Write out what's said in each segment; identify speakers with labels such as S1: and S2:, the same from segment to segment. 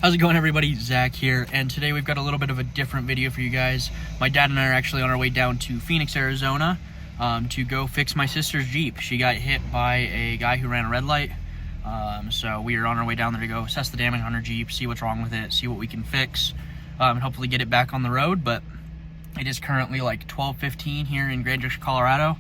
S1: How's it going, everybody? Zach here, and today we've got a little bit of a different video for you guys. My dad and I are actually on our way down to Phoenix, Arizona to go fix my sister's Jeep. She got hit by a guy who ran a red light, so we are on our way down there to go assess the damage on her Jeep, see what's wrong with it, see what we can fix, and hopefully get it back on the road. But it is currently like 12:15 here in Grand Junction, Colorado.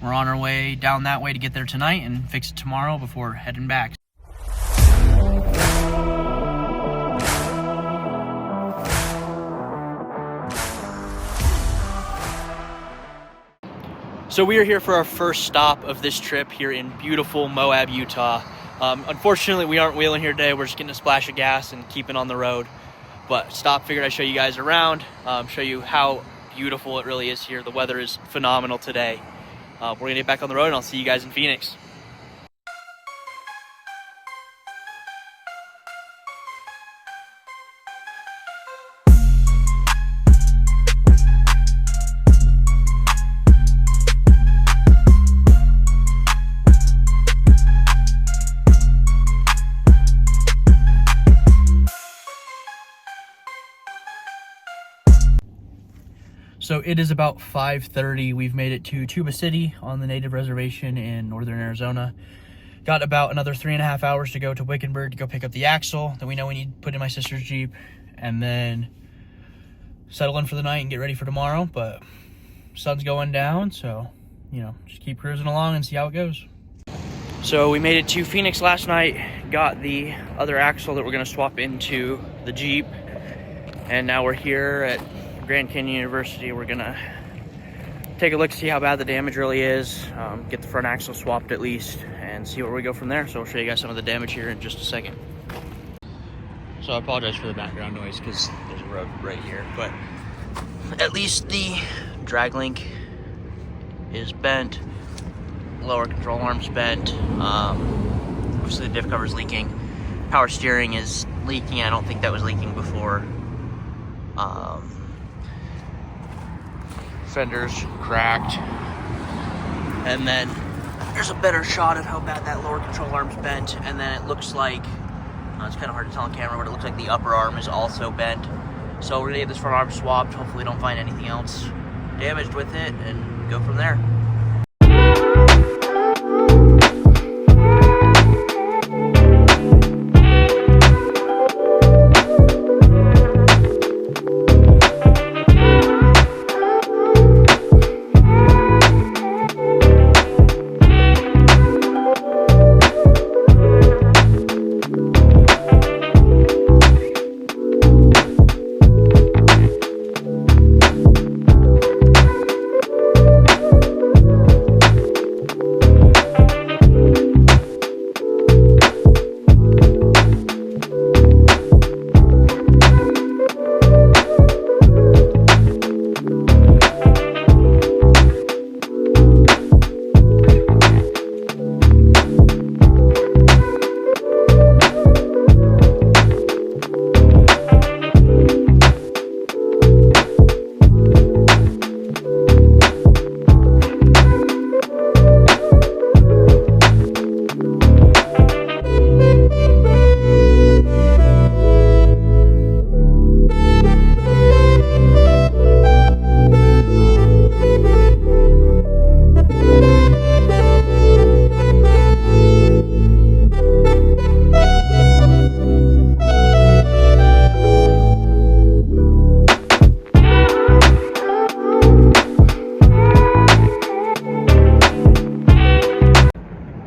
S1: We're on our way down that way to get there tonight and fix it tomorrow before heading back. So we are here for our first stop of this trip here in beautiful Moab, Utah. Unfortunately, we aren't wheeling here today. We're just getting a splash of gas and keeping on the road. But figured I'd show you guys around, show you how beautiful it really is here. The weather is phenomenal today. We're gonna get back on the road and I'll see you guys in Phoenix. So it is about 5:30. We've made it to Tuba City on the Native Reservation in northern Arizona. Got about another 3.5 hours to go to Wickenburg to go pick up the axle that we know we need to put in my sister's Jeep, and then settle in for the night and get ready for tomorrow. But sun's going down, so just keep cruising along and see how it goes. So we made it to Phoenix last night, got the other axle that we're gonna swap into the Jeep, and now we're here at Grand Canyon University. We're gonna take a look, see how bad the damage really is, get the front axle swapped at least, and see where we go from there. So I'll show you guys some of the damage here in just a second. So I apologize for the background noise because there's a road right here, but at least the drag link is bent, lower control arm's bent, obviously the diff cover's leaking, power steering is leaking. I don't think that was leaking before. Fenders cracked, and then there's a better shot of how bad that lower control arm's bent, and then it looks like it's kind of hard to tell on camera, but it looks like the upper arm is also bent. So we're gonna get this front arm swapped, hopefully don't find anything else damaged with it, and go from there.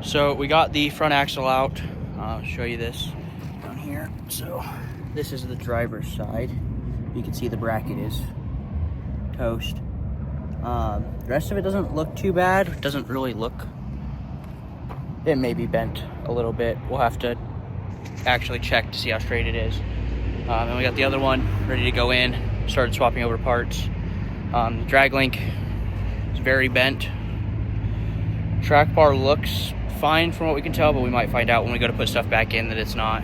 S1: So we got the front axle out. I'll show you this down here. So this is the driver's side. You can see the bracket is toast. The rest of it doesn't look too bad. It doesn't really look, it may be bent a little bit. We'll have to actually check to see how straight it is. And we got the other one ready to go in. Started swapping over parts. The drag link is very bent. Track bar looks fine from what we can tell, but we might find out when we go to put stuff back in that it's not.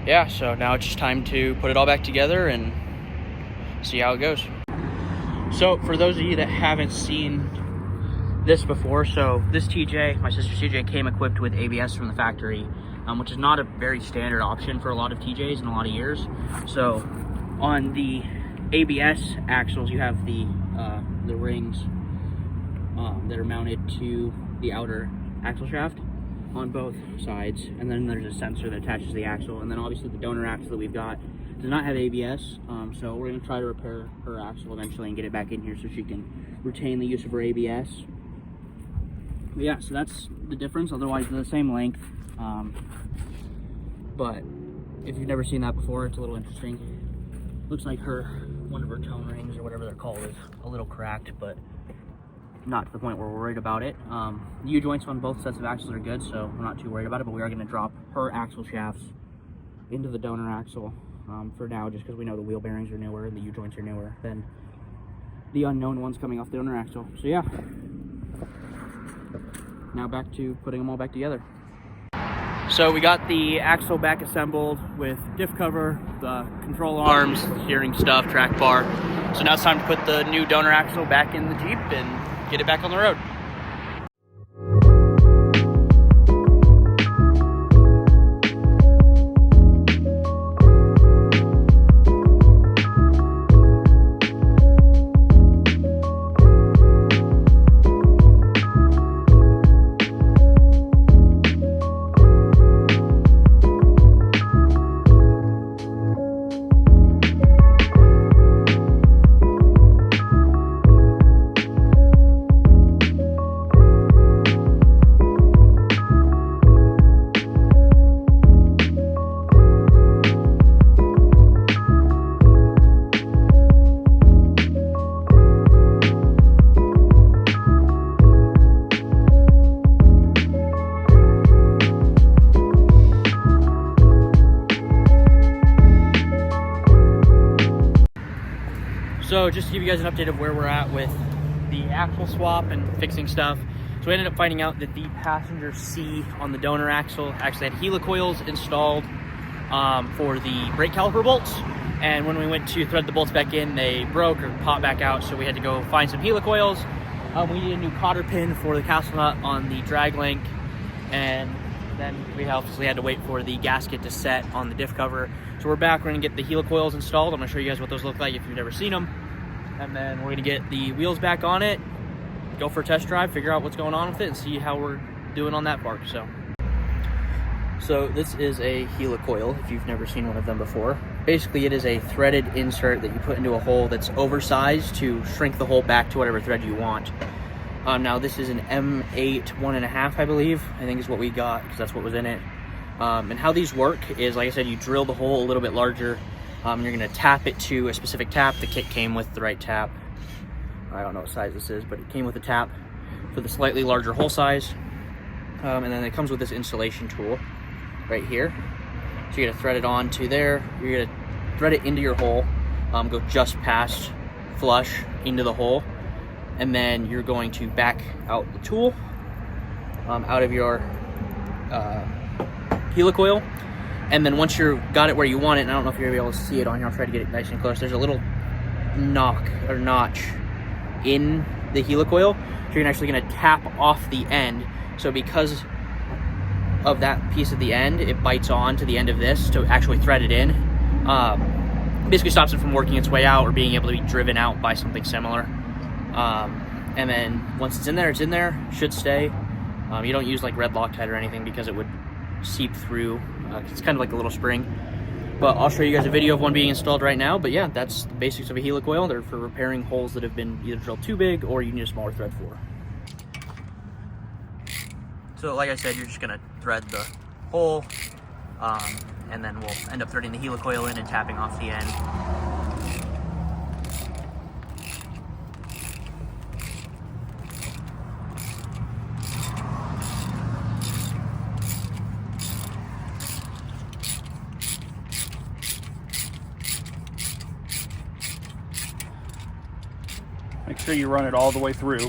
S1: Yeah, so now it's just time to put it all back together and see how it goes. So for those of you that haven't seen this before, so this TJ, my sister's TJ, came equipped with ABS from the factory. which is not a very standard option for a lot of TJs in a lot of years. So on the ABS axles, you have the rings that are mounted to the outer axle shaft on both sides, and then there's a sensor that attaches to the axle, and then obviously the donor axle that we've got does not have ABS, so we're going to try to repair her axle eventually and get it back in here so she can retain the use of her ABS. But yeah, so that's the difference. Otherwise they're the same length, but if you've never seen that before, it's a little interesting. Looks like one of her tone rings or whatever they're called is a little cracked, but not to the point where we're worried about it. The U-joints on both sets of axles are good, so we're not too worried about it, but we are going to drop her axle shafts into the donor axle for now, just because we know the wheel bearings are newer and the U-joints are newer than the unknown ones coming off the donor axle. So yeah, now back to putting them all back together. So we got the axle back assembled with diff cover, the control arms, steering stuff, track bar. So now it's time to put the new donor axle back in the Jeep and get it back on the road. So just to give you guys an update of where we're at with the axle swap and fixing stuff. So we ended up finding out that the passenger C on the donor axle actually had helicoils installed for the brake caliper bolts. And when we went to thread the bolts back in, they broke or popped back out. So we had to go find some helicoils. We needed a new cotter pin for the castle nut on the drag link. And then we obviously had to wait for the gasket to set on the diff cover. So we're back, we're gonna get the helicoils installed. I'm gonna show you guys what those look like if you've never seen them. And then we're gonna get the wheels back on it, go for a test drive, figure out what's going on with it, and see how we're doing on that part. So this is a helicoil, if you've never seen one of them before. Basically, it is a threaded insert that you put into a hole that's oversized to shrink the hole back to whatever thread you want. Now this is an M8 1.5, I believe, I think is what we got, because that's what was in it. And how these work is, like I said, you drill the hole a little bit larger. You're gonna tap it to a specific tap. The kit came with the right tap. I don't know what size this is, but it came with a tap for the slightly larger hole size. And then it comes with this installation tool right here. So you're gonna thread it on to there. You're gonna thread it into your hole, go just past flush into the hole. And then you're going to back out the tool out of your helicoil. And then once you've got it where you want it, and I don't know if you're gonna be able to see it on here, I'll try to get it nice and close. There's a little notch in the helicoil. So you're actually gonna tap off the end. So because of that piece at the end, it bites on to the end of this to actually thread it in. Basically stops it from working its way out or being able to be driven out by something similar. And then once it's in there, should stay. You don't use like red Loctite or anything because it would seep through. It's kind of like a little spring. But I'll show you guys a video of one being installed right now. But yeah, that's the basics of a helicoil. They're for repairing holes that have been either drilled too big or you need a smaller thread for. So like I said, you're just gonna thread the hole, and then we'll end up threading the helicoil in and tapping off the end.
S2: Make sure you run it all the way through.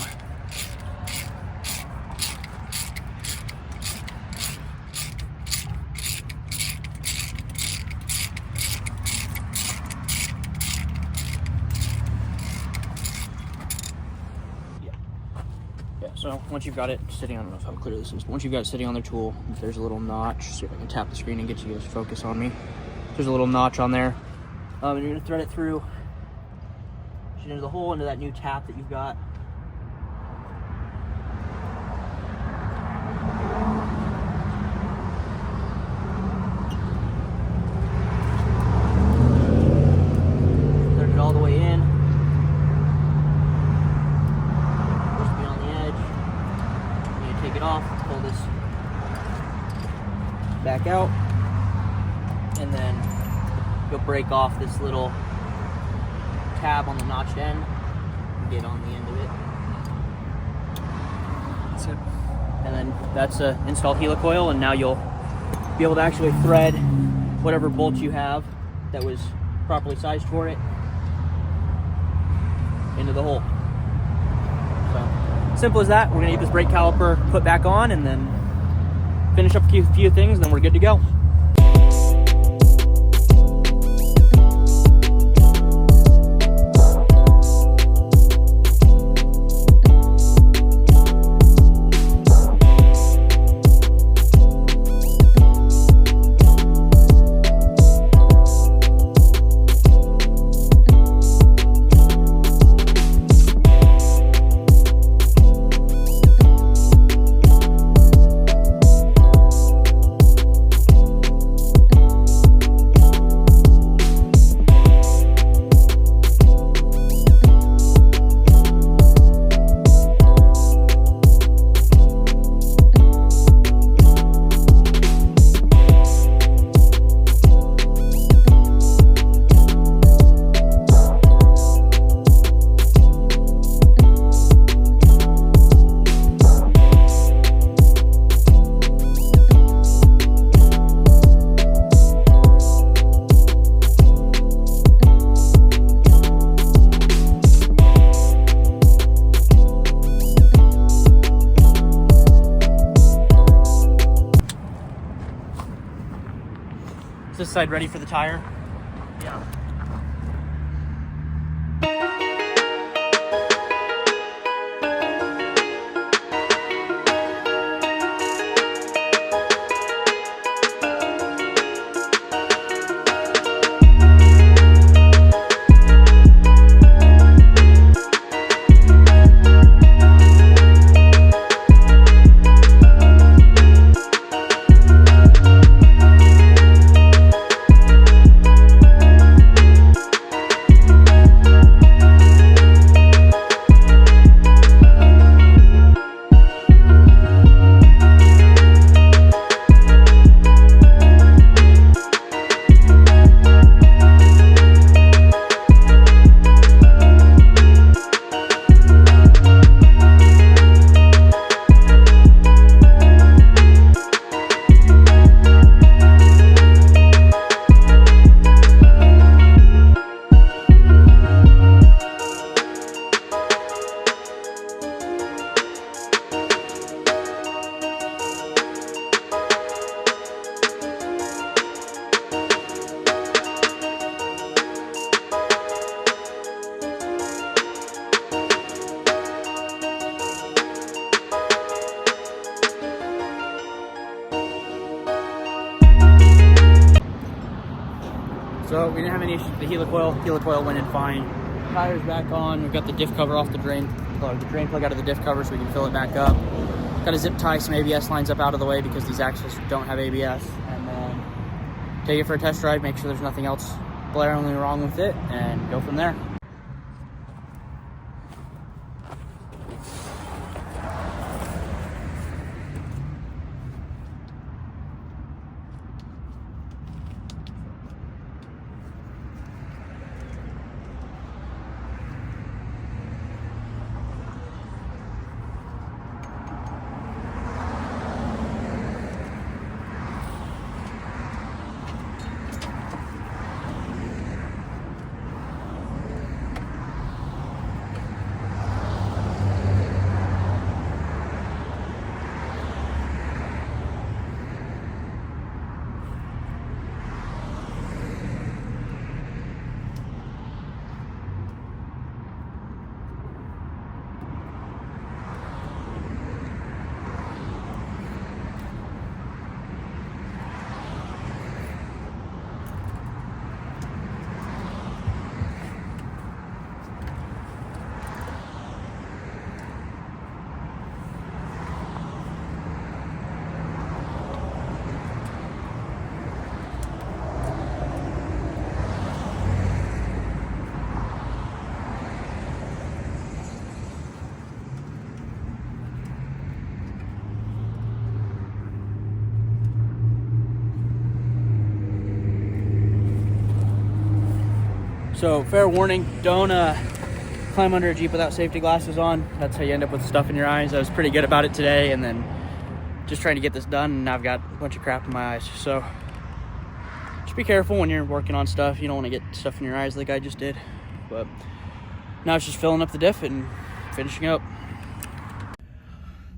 S1: So once you've got it sitting, I don't know how clear this is, but once you've got it sitting on the tool, there's a little notch. See if I can tap the screen and get you guys to focus on me. There's a little notch on there. And you're gonna thread it through into the hole, into that new tap that you've got. Thread it all the way in. Just be on the edge. You need to take it off, pull this back out, and then you'll break off this little tab on the notched end and get on the end of it. That's it. And then that's a installed helicoil, and now you'll be able to actually thread whatever bolt you have that was properly sized for it into the hole. So simple as that. We're gonna get this brake caliper put back on and then finish up a few things, and then we're good to go. Is this side ready for the tire? Yeah. So we didn't have any issues with the helicoil. Helicoil went in fine. Tire's back on. We've got the diff cover off the drain plug out of the diff cover so we can fill it back up. Got to zip tie some ABS lines up out of the way because these axles don't have ABS. And then take it for a test drive, make sure there's nothing else glaringly wrong with it, and go from there. So fair warning, don't climb under a Jeep without safety glasses on. That's how you end up with stuff in your eyes. I was pretty good about it today, and then just trying to get this done, and now I've got a bunch of crap in my eyes. So just be careful when you're working on stuff. You don't want to get stuff in your eyes like I just did. But now it's just filling up the diff and finishing up.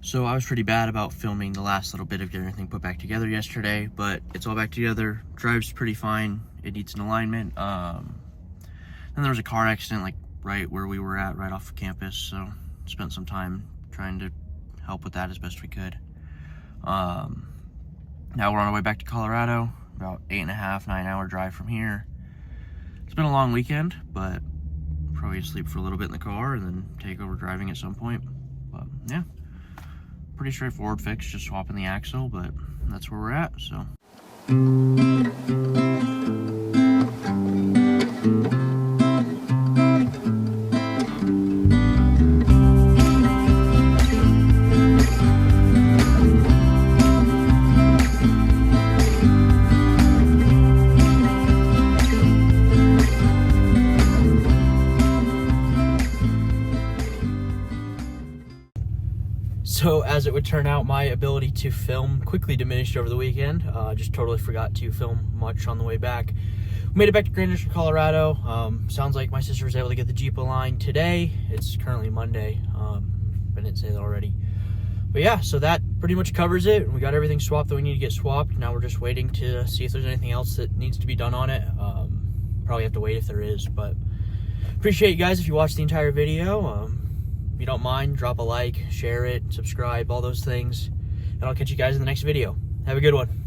S1: So I was pretty bad about filming the last little bit of getting everything put back together yesterday, but it's all back together. Drives pretty fine. It needs an alignment. Then there was a car accident like right where we were at, right off of campus. So spent some time trying to help with that as best we could. Now we're on our way back to Colorado, about 8.5, 9-hour drive from here. It's been a long weekend, but probably sleep for a little bit in the car and then take over driving at some point. But yeah, pretty straightforward fix, just swapping the axle, but that's where we're at, so. So as it would turn out, my ability to film quickly diminished over the weekend. Just totally forgot to film much on the way back. We made it back to Grand District, Colorado. Sounds like my sister was able to get the Jeep aligned today. It's currently Monday. I didn't say that already. But yeah, so that pretty much covers it. We got everything swapped that we need to get swapped. Now we're just waiting to see if there's anything else that needs to be done on it. Probably have to wait if there is, but appreciate you guys if you watched the entire video. If you don't mind, drop a like, share it, subscribe, all those things. And I'll catch you guys in the next video. Have a good one.